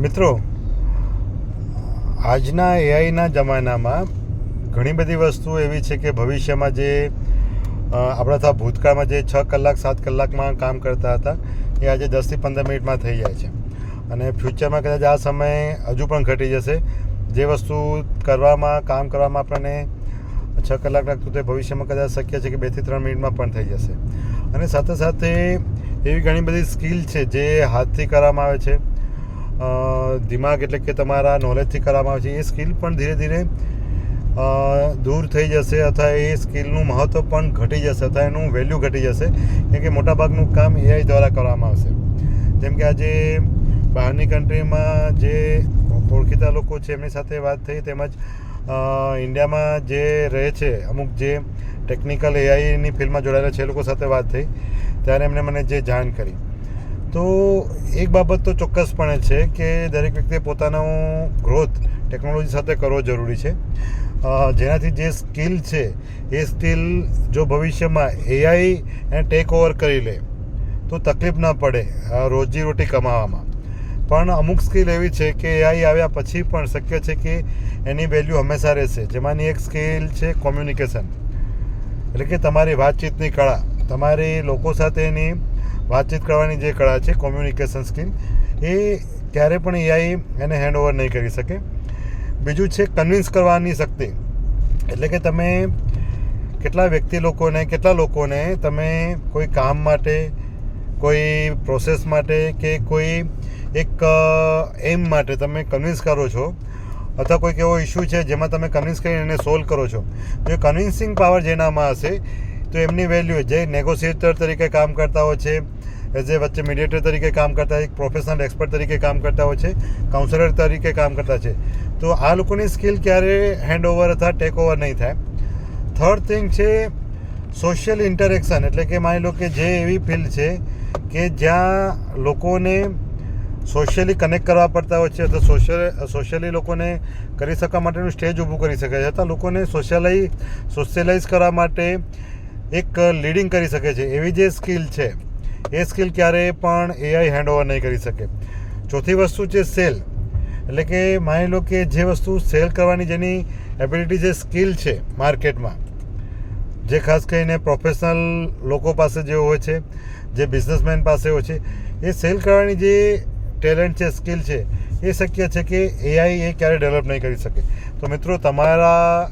મિત્રો, આજના એઆઈના જમાનામાં ઘણી બધી વસ્તુઓ એવી છે કે ભવિષ્યમાં જે આપણા થા ભૂતકાળમાં જે 6 કલાક 7 કલાકમાં કામ કરતા હતા એ આજે 10થી 15 મિનિટમાં થઈ જાય છે. અને ફ્યુચરમાં કદાચ આ સમય હજુ પણ ઘટી જશે. જે વસ્તુ કામ કરવામાં આપણને 6 કલાક લાગતું તે ભવિષ્યમાં કદાચ શક્ય છે કે 2 થી 3 મિનિટમાં પણ થઈ જશે. અને સાથે સાથે એવી ઘણી બધી સ્કિલ છે જે હાથથી કરવામાં આવે છે, દિમાગ એટલે કે તમારા નોલેજથી કરવામાં આવે છે. એ સ્કિલ પણ ધીરે ધીરે દૂર થઈ જશે અથવા એ સ્કિલનું મહત્ત્વ પણ ઘટી જશે અથવા એનું વેલ્યુ ઘટી જશે, કેમ કે મોટાભાગનું કામ એઆઈ દ્વારા કરવામાં આવશે. જેમ કે આજે બહારની કન્ટ્રીમાં જે ઓળખીતા લોકો છે એમની સાથે વાત થઈ, તેમજ ઇન્ડિયામાં જે રહે છે અમુક જે ટેકનિકલ એઆઈની ફિલ્ડમાં જોડાયેલા છે એ લોકો સાથે વાત થઈ ત્યારે એમણે મને જે જાણ કરી. તો એક બાબત તો ચોક્કસપણે છે કે દરેક વ્યક્તિએ પોતાનો ગ્રોથ ટેકનોલોજી સાથે કરવો જરૂરી છે, જેનાથી જે સ્કિલ છે એ સ્કિલ જો ભવિષ્યમાં એઆઈ એને ટેક ઓવર કરી લે તો તકલીફ ના પડે રોજીરોટી કમાવામાં. પણ અમુક સ્કિલ એવી છે કે એઆઈ આવ્યા પછી પણ શક્ય છે કે એની વેલ્યુ હંમેશા રહેશે. જેમાંની એક સ્કિલ છે કોમ્યુનિકેશન, એટલે કે તમારી વાતચીતની કળા, તમારી લોકો સાથેની વાતચીત કરવાની જે કળા છે, કોમ્યુનિકેશન સ્કિલ, એ ક્યારે પણ એઆઈ એને હેન્ડ ઓવર નહીં કરી શકે. બીજું છે કન્વિન્સ કરવાની શક્તિ, એટલે કે તમે કેટલા લોકોને તમે કોઈ કામ માટે, કોઈ પ્રોસેસ માટે કે કોઈ એક એમ માટે તમે કન્વિન્સ કરો છો, અથવા કોઈક એવો ઇસ્યુ છે જેમાં તમે કન્વિન્સ કરીને એને સોલ્વ કરો છો. જો કન્વિન્સિંગ પાવર જેનામાં હશે તો એમની વેલ્યુ, જે નેગોશિએટર તરીકે કામ કરતા હોય છે, એઝ એ વચ્ચે મીડિયેટર તરીકે કામ કરતા હોય, એક પ્રોફેશનલ એક્સપર્ટ તરીકે કામ કરતા હોય છે, કાઉન્સલર તરીકે કામ કરતા છે, તો આ લોકોની સ્કિલ ક્યારે હેન્ડ ઓવર અથવા ટેક ઓવર નહીં થાય. થર્ડ થિંગ છે સોશિયલ ઇન્ટરેક્શન, એટલે કે માની લો કે જે એવી ફિલ્ડ છે કે જ્યાં લોકોને સોશિયલી કનેક્ટ કરવા પડતા હોય છે અથવા સોશિયલી લોકોને કરી શકવા માટેનું સ્ટેજ ઊભું કરી શકે છે, અથવા લોકોને સોશિયલાઇઝ કરવા માટે એક લીડિંગ કરી શકે છે. એવી જે સ્કિલ છે એ સ્કિલ ક્યારેય પણ એઆઈ હેન્ડ ઓવર નહીં કરી શકે. ચોથી વસ્તુ છે સેલ, એટલે કે માની લો કે જે વસ્તુ સેલ કરવાની જેની એબિલિટી, જે સ્કિલ છે માર્કેટમાં, જે ખાસ કરીને પ્રોફેશનલ લોકો પાસે જે હોય છે, જે બિઝનેસમેન પાસે હોય છે, એ સેલ કરવાની જે ટેલેન્ટ છે, સ્કિલ છે, એ શક્ય છે કે એઆઈ એ ક્યારે ડેવલપ નહીં કરી શકે. તો મિત્રો, તમારા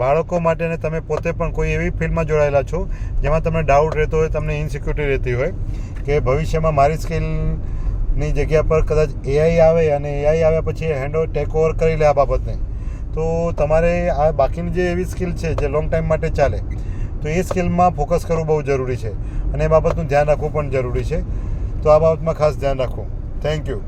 બાળકો માટે અને તમે પોતે પણ કોઈ એવી ફિલ્ડમાં જોડાયેલા છો જેમાં તમને ડાઉટ રહેતો હોય, તમને ઇનસિક્યુરિટી રહેતી હોય કે ભવિષ્યમાં મારી સ્કિલની જગ્યા પર કદાચ એઆઈ આવે અને એઆઈ આવ્યા પછી ટેક ઓવર કરી લે આ બાબતને, તો તમારે આ બાકીની જે એવી સ્કિલ છે જે લોંગ ટાઈમ માટે ચાલે, તો એ સ્કિલમાં ફોકસ કરવું બહુ જરૂરી છે અને એ બાબતનું ધ્યાન રાખવું પણ જરૂરી છે. તો આ બાબતમાં ખાસ ધ્યાન રાખવું. Thank you.